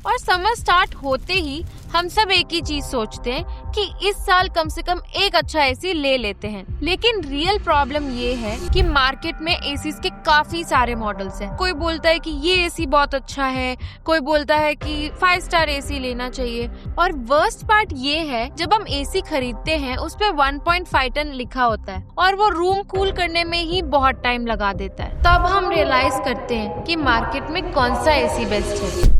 और summer start होते ही हम सब एक ही चीज सोचते हैं कि इस साल कम से कम एक अच्छा एसी ले लेते हैं। लेकिन रियल प्रॉब्लम ये है कि मार्केट में एसीज के काफी सारे मॉडल्स हैं। कोई बोलता है कि ये एसी बहुत अच्छा है, कोई बोलता है कि 5 स्टार एसी लेना चाहिए। और वर्स्ट पार्ट ये है, जब हम एसी खरीदते हैं उस पे 1.5 टन लिखा होता है और वो रूम कूल करने में ही बहुत टाइम लगा देता है। तब हम रियलाइज करते हैं कि मार्केट में कौन सा एसी बेस्ट है।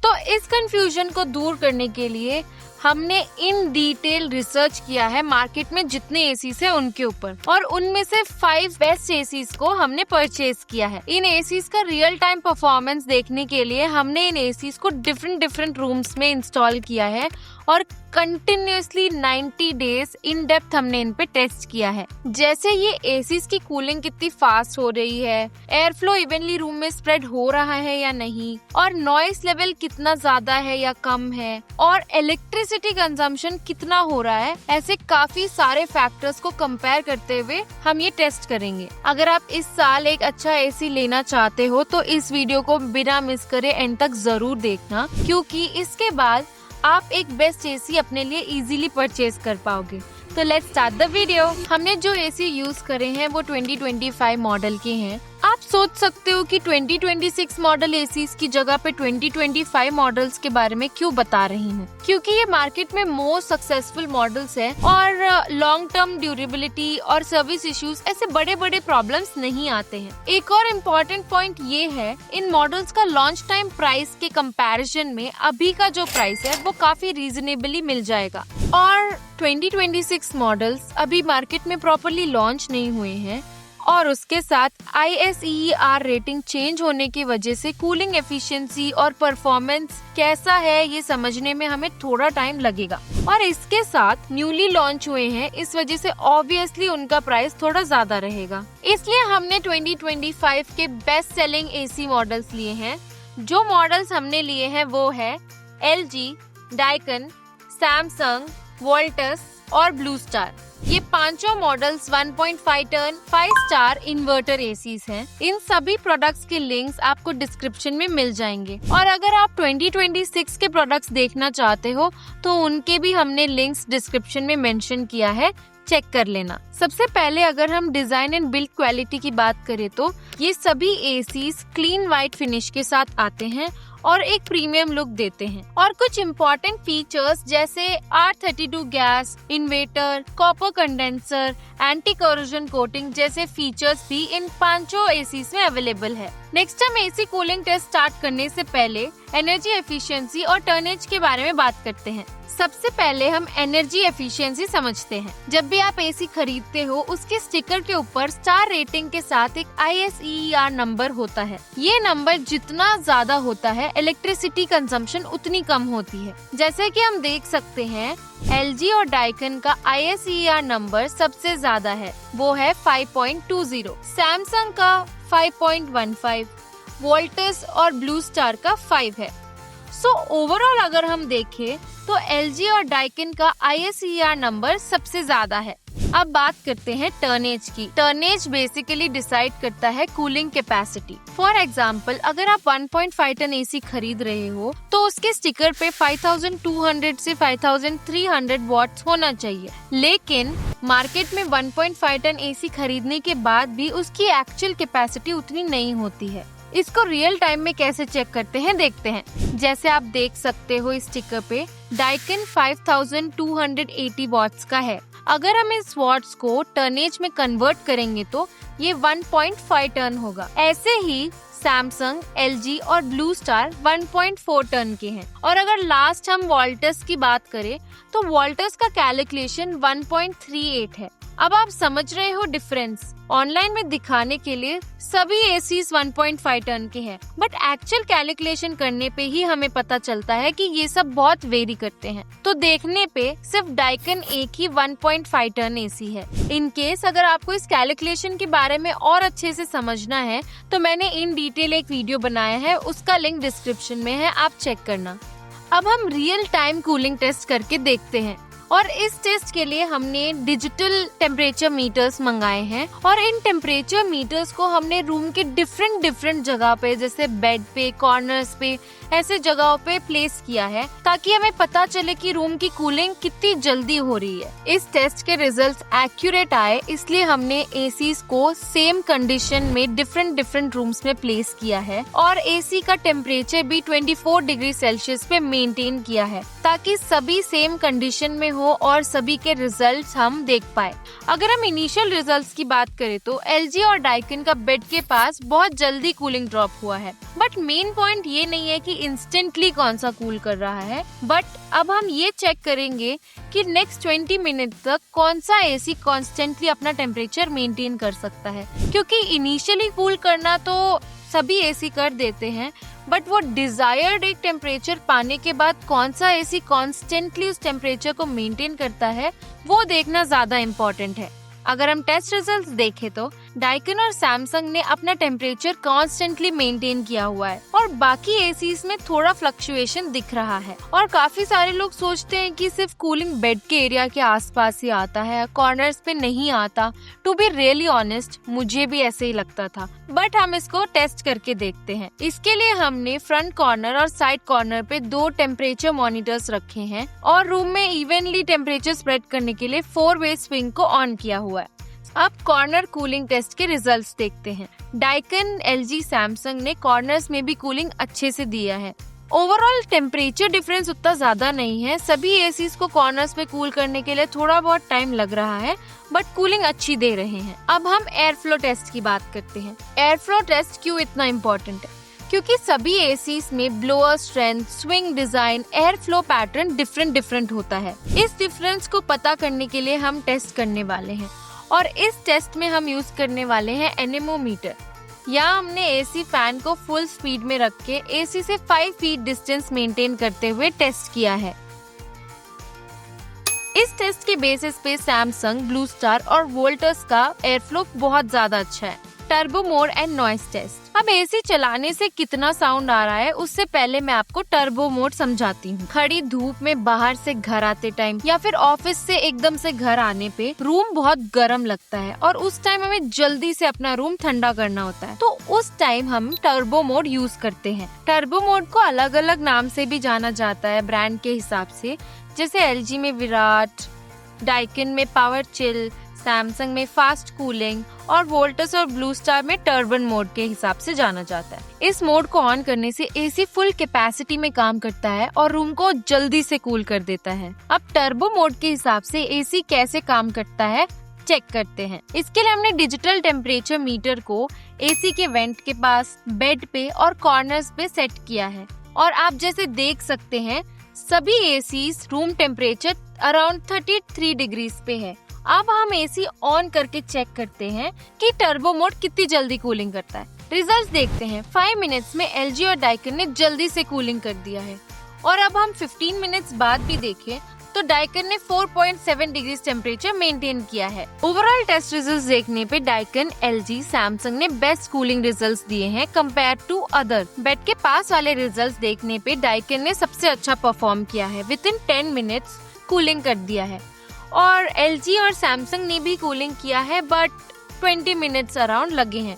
तो इस कंफ्यूजन को दूर करने के लिए हमने इन डिटेल रिसर्च किया है मार्केट में जितने एसीज हैं उनके ऊपर, और उनमें से 5 बेस्ट एसीज को हमने परचेज किया है। इन एसीज का रियल टाइम परफॉर्मेंस देखने के लिए हमने इन एसीज को डिफरेंट रूम्स में इंस्टॉल किया है और कंटिन्यूअसली 90 डेज इन डेप्थ हमने इन पे टेस्ट किया है। जैसे ये एसीज की कूलिंग कितनी फास्ट हो रही है, एयर फ्लो इवनली रूम में स्प्रेड हो रहा है या नहीं, और नॉइस लेवल कितना ज्यादा है या कम है, और इलेक्ट्रिसिटी कंजम्पशन कितना हो रहा है। ऐसे काफी सारे फैक्टर्स को कंपेयर करते हुए हम ये टेस्ट करेंगे। अगर आप इस साल एक अच्छा एसी लेना चाहते हो तो इस वीडियो को बिना मिस करे एंड तक जरूर देखना, क्योंकि इसके बाद आप एक बेस्ट एसी अपने लिए इजीली परचेज कर पाओगे। तो लेट्स स्टार्ट द वीडियो। हमने जो एसी यूज करे हैं वो 2025 मॉडल के हैं। आप सोच सकते हो कि 2026 मॉडल एसीज की जगह पे 2025 मॉडल्स के बारे में क्यों बता रही हूँ, क्योंकि ये मार्केट में मोस्ट सक्सेसफुल मॉडल्स है और लॉन्ग टर्म ड्यूरेबिलिटी और सर्विस इश्यूज ऐसे बड़े बड़े प्रॉब्लम्स नहीं आते हैं। एक और इम्पोर्टेंट पॉइंट ये है, इन मॉडल्स का लॉन्च टाइम प्राइस के कंपैरिजन में अभी का जो प्राइस है वो काफी रीजनेबली मिल जाएगा। और 2026 मॉडल्स अभी मार्केट में प्रॉपर्ली लॉन्च नहीं हुए हैं और उसके साथ ISEER रेटिंग चेंज होने की वजह से कूलिंग एफिशिएंसी और परफॉर्मेंस कैसा है ये समझने में हमें थोड़ा टाइम लगेगा। और इसके साथ न्यूली लॉन्च हुए हैं, इस वजह से ऑब्वियसली उनका प्राइस थोड़ा ज्यादा रहेगा। इसलिए हमने 2025 के बेस्ट सेलिंग एसी मॉडल्स लिए हैं। जो मॉडल्स हमने लिए हैं वो है LG, डाइकन, सैमसंग, वोल्टस और ब्लू स्टार। ये पांचों models 1.5 ton 5 star inverter ACs हैं। इन सभी प्रोडक्ट्स के लिंक्स आपको डिस्क्रिप्शन में मिल जाएंगे, और अगर आप 2026 के प्रोडक्ट्स देखना चाहते हो तो उनके भी हमने लिंक्स डिस्क्रिप्शन में मेंशन किया है, चेक कर लेना। सबसे पहले अगर हम डिजाइन एंड बिल्ड क्वालिटी की बात करें तो ये सभी एसीज क्लीन व्हाइट फिनिश के साथ आते हैं और एक प्रीमियम लुक देते हैं। और कुछ इम्पोर्टेंट फीचर्स जैसे R32 gas, inverter, copper condenser, anti corrosion coating जैसे फीचर्स भी इन पांचों एसीज में अवेलेबल है। नेक्स्ट हम एसी कूलिंग टेस्ट स्टार्ट करने से पहले एनर्जी एफिशिएंसी और टर्नेज के बारे में बात करते हैं। सबसे पहले हम एनर्जी एफिशिएंसी समझते हैं। जब भी आप एसी खरीदते हो उसके स्टिकर के ऊपर स्टार रेटिंग के साथ एक ISEER नंबर होता है। ये नंबर जितना ज्यादा होता है इलेक्ट्रिसिटी कंजम्पशन उतनी कम होती है। जैसे कि हम देख सकते हैं LG और डाइकन का ISEER नंबर सबसे ज्यादा है, वो है 5.20, सैमसंग का 5.15, वोल्टस और ब्लू स्टार का 5 है। ओवरऑल अगर हम देखें तो LG और डाइकन का ISEER नंबर सबसे ज्यादा है। अब बात करते हैं टर्नेज की। टर्नेज बेसिकली डिसाइड करता है कूलिंग कैपेसिटी। फॉर एग्जांपल अगर आप 1.5 टन एसी खरीद रहे हो तो उसके स्टिकर पे 5200 से 5300 वॉट्स होना चाहिए, लेकिन मार्केट में 1.5 टन एसी खरीदने के बाद भी उसकी एक्चुअल कैपेसिटी उतनी नहीं होती है। इसको रियल टाइम में कैसे चेक करते हैं देखते हैं। जैसे आप देख सकते हो इस स्टिकर पे डाइकन 5280 वॉट्स का है। अगर हम इस वॉट्स को टर्नेज में कन्वर्ट करेंगे तो ये 1.5 टन होगा। ऐसे ही सैमसंग, LG और ब्लू स्टार 1.4 टन के हैं। और अगर लास्ट हम वोल्टस की बात करें तो वोल्टस का कैलकुलेशन 1.38 है। अब आप समझ रहे हो डिफरेंस। ऑनलाइन में दिखाने के लिए सभी एसीज 1.5 टन के हैं, बट एक्चुअल कैलकुलेशन करने पे ही हमें पता चलता है कि ये सब बहुत वेरी करते हैं। तो देखने पे सिर्फ डाइकन एक ही 1.5 टन एसी है। इन केस अगर आपको इस कैलकुलेशन के बारे में और अच्छे से समझना है तो मैंने इन डिटेल एक वीडियो बनाया है, उसका लिंक डिस्क्रिप्शन में है, आप चेक करना। अब हम रियल टाइम कूलिंग टेस्ट करके देखते हैं और इस टेस्ट के लिए हमने डिजिटल टेम्परेचर मीटर्स मंगाए हैं और इन टेम्परेचर मीटर्स को हमने रूम के डिफरेंट जगह पे, जैसे बेड पे, कॉर्नर्स पे, ऐसे जगहों पे प्लेस किया है ताकि हमें पता चले कि रूम की कूलिंग कितनी जल्दी हो रही है। इस टेस्ट के रिजल्ट्स एक्यूरेट आए, इसलिए हमने एसीज को सेम कंडीशन में डिफरेंट रूम्स में प्लेस किया है और एसी का टेम्परेचर भी 24 डिग्री सेल्सियस पे मेंटेन किया है ताकि सभी सेम कंडीशन में हो और सभी के रिजल्ट्स हम देख पाए। अगर हम इनिशियल रिजल्ट्स की बात करें तो एलजी और डाइकिन का बेड के पास बहुत जल्दी कूलिंग ड्रॉप हुआ है, बट मेन पॉइंट ये नहीं है कि इंस्टेंटली कौन सा कूल कर रहा है, बट अब हम ये चेक करेंगे कि नेक्स्ट 20 मिनट तक कौन सा एसी कॉन्स्टेंटली अपना टेम्परेचर मेंटेन कर सकता है, क्योंकि इनिशियली कूल करना तो सभी एसी कर देते हैं, बट वो डिजायर्ड एक टेम्परेचर पाने के बाद कौन सा एसी कॉन्स्टेंटली उस टेम्परेचर को मेंटेन करता है वो देखना ज्यादा इम्पोर्टेंट है। अगर हम टेस्ट रिजल्ट्स देखें तो डाइकिन और सैमसंग ने अपना टेम्परेचर कॉन्स्टेंटली मेंटेन किया हुआ है और बाकी एसीज में थोड़ा फ्लक्चुएशन दिख रहा है। और काफी सारे लोग सोचते हैं कि सिर्फ कूलिंग बेड के एरिया के आसपास ही आता है, कॉर्नर्स पे नहीं आता। टू बी रियली ऑनेस्ट, मुझे भी ऐसे ही लगता था, बट हम इसको टेस्ट करके देखते हैं। इसके लिए हमने फ्रंट कॉर्नर और साइड कॉर्नर पे 2 टेम्परेचर मॉनिटर्स रखे हैं और रूम में इवनली टेम्परेचर स्प्रेड करने के लिए 4-वे स्विंग को ऑन किया हुआ है। अब कॉर्नर कूलिंग टेस्ट के रिजल्ट्स देखते हैं। डाइकिन, एलजी, सैमसंग ने कॉर्नर्स में भी कूलिंग अच्छे से दिया है। ओवरऑल टेम्परेचर डिफरेंस उतना ज्यादा नहीं है, सभी एसीज को कॉर्नर्स में कूल करने के लिए थोड़ा बहुत टाइम लग रहा है, बट कूलिंग अच्छी दे रहे हैं। अब हम एयर फ्लो टेस्ट की बात करते हैं। एयर फ्लो टेस्ट क्यों इतना इम्पोर्टेंट है? क्योंकि सभी एसीज में blower strength, swing design, air flow pattern different होता है। इस डिफरेंस को पता करने के लिए हम टेस्ट करने वाले हैं और इस टेस्ट में हम यूज करने वाले हैं एनेमोमीटर। यहाँ हमने एसी फैन को फुल स्पीड में रख के एसी से 5 फीट डिस्टेंस मेंटेन करते हुए टेस्ट किया है। इस टेस्ट के बेसिस पे सैमसंग, ब्लू स्टार और वोल्टस का एयर फ्लो बहुत ज्यादा अच्छा है। Turbo mode and noise test. अब एसी चलाने से कितना साउंड आ रहा है उससे पहले मैं आपको टर्बो मोड समझाती हूँ। खड़ी धूप में बाहर से घर आते टाइम या फिर ऑफिस से एकदम से घर आने पे रूम बहुत गर्म लगता है और उस टाइम हमें जल्दी से अपना रूम ठंडा करना होता है, तो उस टाइम हम टर्बो मोड यूज करते हैं। टर्बो मोड को अलग अलग नाम से भी जाना जाता है ब्रांड के हिसाब से, जैसे एलजी में विराट, डाइकिन में पावर चिल, सैमसंग में फास्ट कूलिंग और वोल्टस और ब्लू स्टार में टर्बन मोड के हिसाब से जाना जाता है। इस मोड को ऑन करने से एसी फुल कैपेसिटी में काम करता है और रूम को जल्दी से कूल कर देता है। अब टर्बो मोड के हिसाब से एसी कैसे काम करता है चेक करते हैं। इसके लिए हमने डिजिटल टेम्परेचर मीटर को एसी के वेंट के पास, बेड पे और कॉर्नर्स पे सेट किया है और आप जैसे देख सकते हैं सभी ACs room temperature around 33 degrees पे है। अब हम एसी ऑन करके चेक करते हैं कि टर्बो मोड कितनी जल्दी कूलिंग करता है। रिजल्ट्स देखते हैं। 5 मिनट्स में एलजी और डाइकिन ने जल्दी से कूलिंग कर दिया है और अब हम 15 मिनट्स बाद भी देखें तो डाइकिन ने 4.7 डिग्री टेम्परेचर मेंटेन किया है। ओवरऑल टेस्ट रिजल्ट्स देखने पे डाइकिन, एलजी, सैमसंग ने बेस्ट कूलिंग रिजल्ट्स दिए हैं कंपेयर टू अदर। बेड के पास वाले रिजल्ट्स देखने पे डाइकिन ने सबसे अच्छा परफॉर्म किया है, विद इन 10 मिनट्स कूलिंग कर दिया है और एलजी और सैमसंग ने भी कूलिंग किया है, बट 20 मिनट्स अराउंड लगे हैं।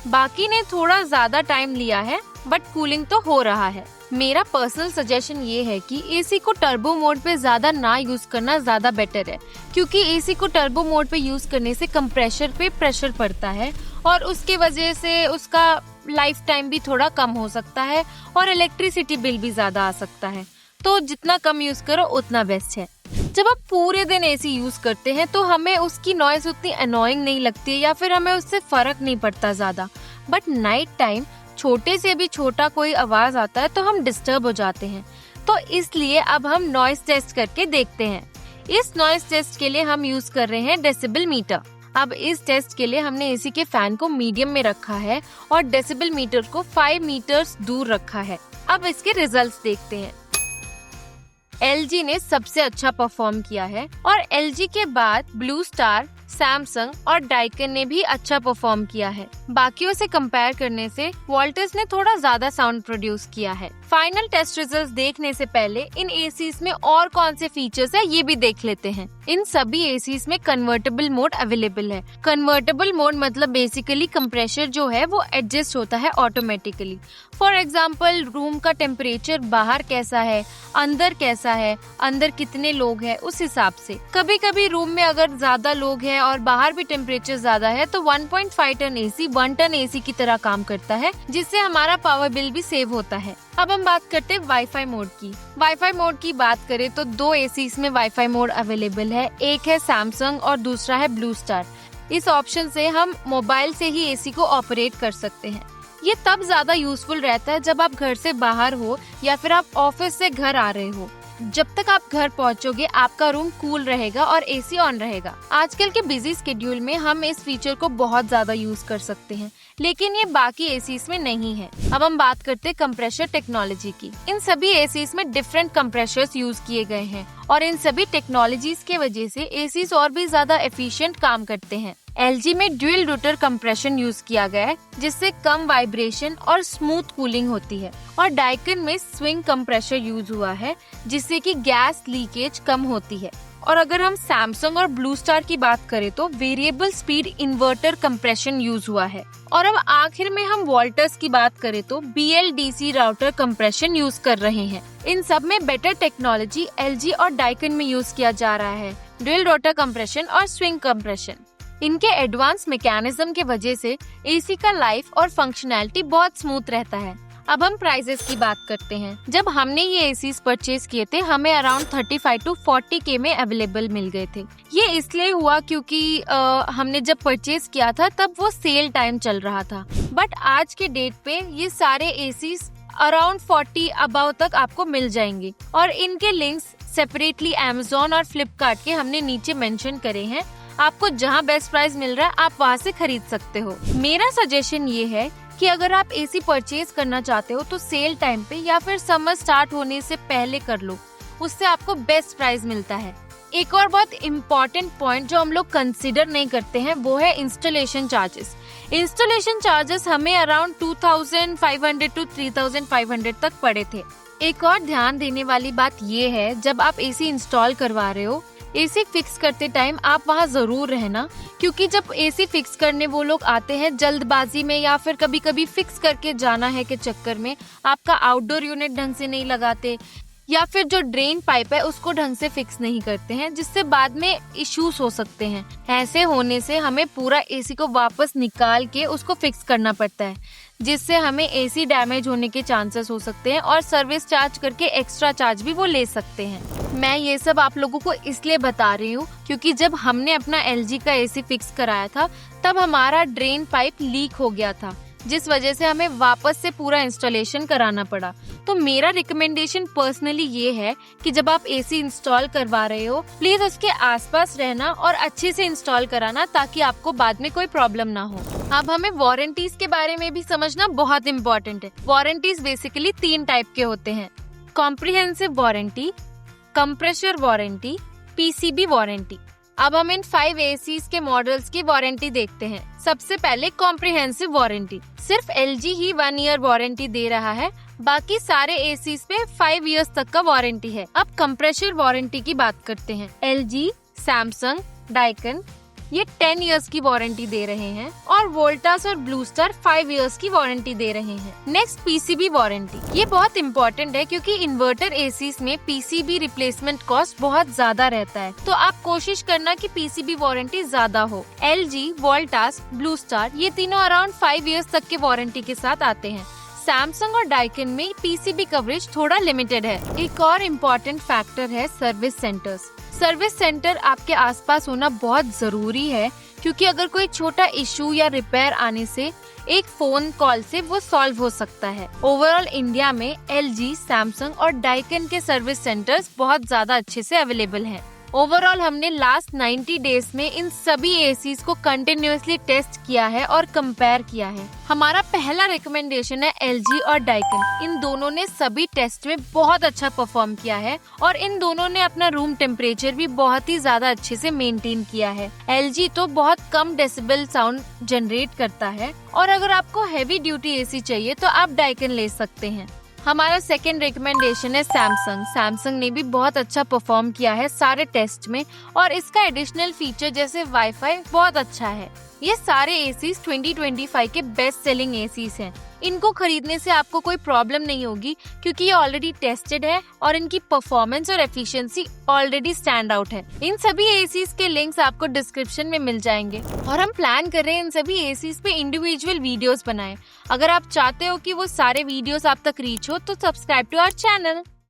बाकी ने थोड़ा ज्यादा टाइम लिया है, बट कूलिंग तो हो रहा है। मेरा पर्सनल सजेशन ये है कि एसी को टर्बो मोड पे ज्यादा ना यूज करना ज्यादा बेटर है, क्योंकि एसी को टर्बो मोड पे यूज करने से कंप्रेसर पे प्रेशर पड़ता है और उसके वजह से उसका लाइफ टाइम भी थोड़ा कम हो सकता है और इलेक्ट्रिसिटी बिल भी ज्यादा आ सकता है। तो जितना कम यूज करो उतना बेस्ट है। जब आप पूरे दिन एसी यूज करते हैं तो हमें उसकी नॉइज उतनी अनोइंग नहीं लगती है या फिर हमें उससे फर्क नहीं पड़ता ज्यादा, बट नाइट टाइम छोटे से भी छोटा कोई आवाज आता है तो हम डिस्टर्ब हो जाते हैं। तो इसलिए अब हम नॉइज टेस्ट करके देखते हैं। इस नॉइज टेस्ट के लिए हम यूज कर रहे हैं डेसिबल मीटर। अब इस टेस्ट के लिए हमने एसी के फैन को मीडियम में रखा है और डेसिबल मीटर को 5 मीटर्स दूर रखा है। अब इसके रिजल्ट्स देखते हैं। एलजी ने सबसे अच्छा परफॉर्म किया है और एलजी के बाद ब्लू स्टार, सैमसंग और डाइकिन ने भी अच्छा परफॉर्म किया है। बाकियों से कंपेयर करने से वोल्टस ने थोड़ा ज्यादा साउंड प्रोड्यूस किया है। फाइनल टेस्ट रिजल्ट्स देखने से पहले इन एसीज में और कौन से फीचर्स है ये भी देख लेते हैं। इन सभी एसीज में कन्वर्टेबल मोड अवेलेबल है। कन्वर्टेबल मोड मतलब बेसिकली कंप्रेसर जो है वो एडजस्ट होता है ऑटोमेटिकली। फॉर एग्जांपल रूम का टेम्परेचर बाहर कैसा है, अंदर कैसा है, अंदर कितने लोग हैं उस हिसाब से। कभी कभी रूम में अगर ज्यादा लोग हैं और बाहर भी टेम्परेचर ज्यादा है तो 1.5 टन एसी 1 टन एसी की तरह काम करता है, जिससे हमारा पावर बिल भी सेव होता है। अब हम बात करते हैं वाईफाई मोड की। वाईफाई मोड की बात करें तो 2 एसी में वाईफाई मोड अवेलेबल है। एक है सैमसंग और दूसरा है ब्लू स्टार। इस ऑप्शन से हम मोबाइल से ही एसी को ऑपरेट कर सकते हैं। ये तब ज्यादा यूजफुल रहता है जब आप घर से बाहर हो या फिर आप ऑफिस से घर आ रहे हो। जब तक आप घर पहुंचोगे आपका रूम कूल रहेगा और एसी ऑन रहेगा। आजकल के बिजी शेड्यूल में हम इस फीचर को बहुत ज्यादा यूज कर सकते हैं, लेकिन ये बाकी एसीज में नहीं है। अब हम बात करते हैं कंप्रेसर टेक्नोलॉजी की। इन सभी एसीज में डिफरेंट कंप्रेसर्स यूज किए गए हैं और इन सभी टेक्नोलॉजीज के वजह से एसीज और भी ज्यादा एफिशिएंट काम करते हैं। LG में ड्यूल रोटर कंप्रेशन यूज किया गया है, जिससे कम वाइब्रेशन और स्मूथ कूलिंग होती है। और डाइकन में स्विंग कंप्रेसर यूज हुआ है, जिससे कि गैस लीकेज कम होती है। और अगर हम सैमसंग और ब्लू स्टार की बात करें तो variable speed inverter compression use हुआ है। और अब आखिर में हम वोल्टस की बात करें तो BLDC राउटर कंप्रेशन यूज कर रहे हैं। इन सब में बेटर टेक्नोलॉजी LG और डाइकन में यूज किया जा रहा है, ड्यूल रोटर कंप्रेशन और स्विंग कंप्रेशन। इनके एडवांस मैकेनिज्म के वजह से एसी का लाइफ और फंक्शनैलिटी बहुत स्मूथ रहता है। अब हम प्राइसेस की बात करते हैं। जब हमने ये एसीज परचेज किए थे हमें अराउंड 35 to 40K में अवेलेबल मिल गए थे। ये इसलिए हुआ क्योंकि हमने जब परचेज किया था तब वो सेल टाइम चल रहा था। बट आज के डेट पे ये सारे एसीज अराउंड 40 अबाव तक आपको मिल जाएंगे और इनके लिंक्स सेपरेटली Amazon और Flipkart के हमने नीचे मेंशन करे हैं। आपको जहां बेस्ट प्राइस मिल रहा है आप वहां से खरीद सकते हो। मेरा सजेशन ये है कि अगर आप एसी परचेज करना चाहते हो तो सेल टाइम पे या फिर समर स्टार्ट होने से पहले कर लो, उससे आपको बेस्ट प्राइस मिलता है। एक और बहुत इम्पोर्टेंट पॉइंट जो हम लोग कंसिडर नहीं करते हैं वो है इंस्टॉलेशन चार्जेस। इंस्टॉलेशन चार्जेस हमें अराउंड 2500 to 3500 तक पड़े थे। एक और ध्यान देने वाली बात ये है, जब आप एसी इंस्टॉल करवा रहे हो एसी फिक्स करते टाइम आप वहाँ जरूर रहना, क्योंकि जब एसी फिक्स करने वो लोग आते हैं जल्दबाजी में या फिर कभी कभी फिक्स करके जाना है के चक्कर में आपका आउटडोर यूनिट ढंग से नहीं लगाते या फिर जो ड्रेन पाइप है उसको ढंग से फिक्स नहीं करते हैं, जिससे बाद में इश्यूज हो सकते हैं। ऐसे होने से हमें पूरा एसी को वापस निकाल के उसको फिक्स करना पड़ता है, जिससे हमें एसी डैमेज होने के चांसेस हो सकते हैं और सर्विस चार्ज करके एक्स्ट्रा चार्ज भी वो ले सकते हैं। मैं ये सब आप लोगों को इसलिए बता रही हूँ क्योंकि जब हमने अपना LG का एसी फिक्स कराया था तब हमारा ड्रेन पाइप लीक हो गया था, जिस वजह से हमें वापस से पूरा इंस्टॉलेशन कराना पड़ा। तो मेरा रिकमेंडेशन पर्सनली ये है कि जब आप एसी इंस्टॉल करवा रहे हो प्लीज उसके आसपास रहना और अच्छे से इंस्टॉल कराना, ताकि आपको बाद में कोई प्रॉब्लम ना हो। अब हमें वारंटीज के बारे में भी समझना बहुत इम्पोर्टेंट है। वारंटीज बेसिकली 3 टाइप के होते हैं: comprehensive warranty, compressor warranty, PCB warranty. अब हम इन 5 एसीज के मॉडल्स की वारंटी देखते हैं। सबसे पहले कॉम्प्रिहेंसिव वारंटी। सिर्फ LG ही 1 ईयर वारंटी दे रहा है, बाकी सारे एसीज पे 5 इयर्स तक का वारंटी है। अब कंप्रेसर वारंटी की बात करते हैं। LG, सैमसंग, डाइकन ये 10 इयर्स की वारंटी दे रहे हैं और वोल्टास और ब्लू स्टार 5 इयर्स की वारंटी दे रहे हैं। Next PCB warranty. ये बहुत इम्पोर्टेंट है क्योंकि इन्वर्टर एसीज में PCB रिप्लेसमेंट कॉस्ट बहुत ज्यादा रहता है, तो आप कोशिश करना कि PCB वारंटी ज्यादा हो। LG, वोल्टास, ब्लू स्टार ये तीनों अराउंड 5 इयर्स तक के वारंटी के साथ आते हैं। सैमसंग और डाइकन में PCB कवरेज थोड़ा लिमिटेड है। एक और इम्पोर्टेंट फैक्टर है सर्विस सेंटर्स। सर्विस सेंटर आपके आसपास होना बहुत जरूरी है, क्योंकि अगर कोई छोटा इशू या रिपेयर आने से एक फोन कॉल से वो सॉल्व हो सकता है। ओवरऑल इंडिया में LG, सैमसंग और डाइकन के सर्विस सेंटर्स बहुत ज्यादा अच्छे से अवेलेबल हैं। ओवरऑल हमने लास्ट 90 डेज में इन सभी एसीज को कंटिन्यूअसली टेस्ट किया है और कंपेयर किया है। हमारा पहला रिकमेंडेशन है LG और डाइकन। इन दोनों ने सभी टेस्ट में बहुत अच्छा परफॉर्म किया है और इन दोनों ने अपना रूम टेम्परेचर भी बहुत ही ज्यादा अच्छे से मेंटेन किया है। LG तो बहुत कम डेसिबल साउंड जनरेट करता है और अगर आपको हैवी ड्यूटी एसी चाहिए तो आप डाइकन ले सकते हैं। हमारा सेकंड रिकमेंडेशन है सैमसंग। सैमसंग ने भी बहुत अच्छा परफॉर्म किया है सारे टेस्ट में और इसका एडिशनल फीचर जैसे वाईफाई बहुत अच्छा है। ये सारे एसीज 2025 के बेस्ट सेलिंग एसीज हैं। इनको खरीदने से आपको कोई प्रॉब्लम नहीं होगी क्योंकि ये ऑलरेडी टेस्टेड है और इनकी परफॉर्मेंस और एफिशिएंसी ऑलरेडी स्टैंड आउट है। इन सभी एसीज के लिंक्स आपको डिस्क्रिप्शन में मिल जाएंगे और हम प्लान कर रहे हैं इन सभी एसीज पे इंडिविजुअल वीडियोस बनाएं। अगर आप चाहते हो कि वो सारे वीडियोस आप तक रीच हो तो सब्सक्राइब टू आवर चैनल।